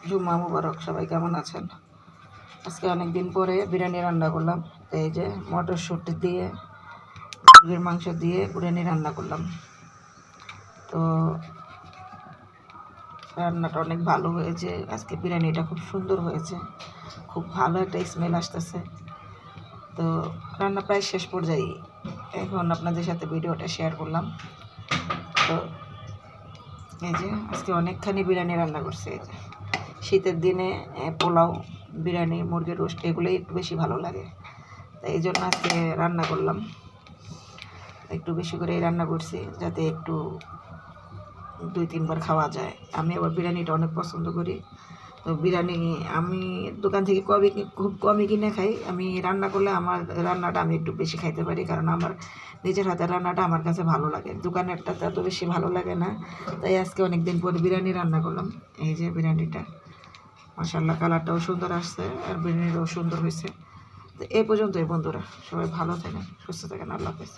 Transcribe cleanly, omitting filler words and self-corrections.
জুম্মা মুবারক। সবাই কেমন আছেন? আজকে অনেক দিন পরে বিরিয়ানি রান্না করলাম। এই যে মটরশুঁটি দিয়ে মুরগির মাংস দিয়ে বিরিয়ানি রান্না করলাম। তো রান্নাটা অনেক ভালো হয়েছে। আজকে বিরিয়ানিটা খুব সুন্দর হয়েছে, খুব ভালো একটা স্মেল আসতেছে। তো রান্না প্রায় শেষ পর্যায়ে, এখন আপনাদের সাথে ভিডিওটা শেয়ার করলাম। তো এই যে আজকে অনেকখানি বিরিয়ানি রান্না করছে। এই যে শীতের দিনে পোলাও, বিরিয়ানি, মুরগির রোস্ট এগুলোই একটু বেশি ভালো লাগে। তাই এই জন্য আজকে রান্না করলাম, একটু বেশি করেই রান্না করছি যাতে একটু 2-3 বার খাওয়া যায়। আমি আবার বিরিয়ানিটা অনেক পছন্দ করি। তো বিরিয়ানি আমি দোকান থেকে খুব কমই কিনে খাই। আমি রান্না করলে আমার রান্নাটা আমি একটু বেশি খাইতে পারি, কারণ আমার নিজের হাতের রান্নাটা আমার কাছে ভালো লাগে, দোকানেরটা তো এত বেশি ভালো লাগে না। তাই আজকে অনেক দিন পরে বিরিয়ানি রান্না করলাম। এই যে বিরিয়ানিটা মাশাআল্লাহ কালারটাও সুন্দর আসছে আর বিরিয়ানিটাও সুন্দর হয়েছে। তো এই পর্যন্তই বন্ধুরা, সবাই ভালো থাকেন, সুস্থ থাকেন, আল্লাহ হাফেজ।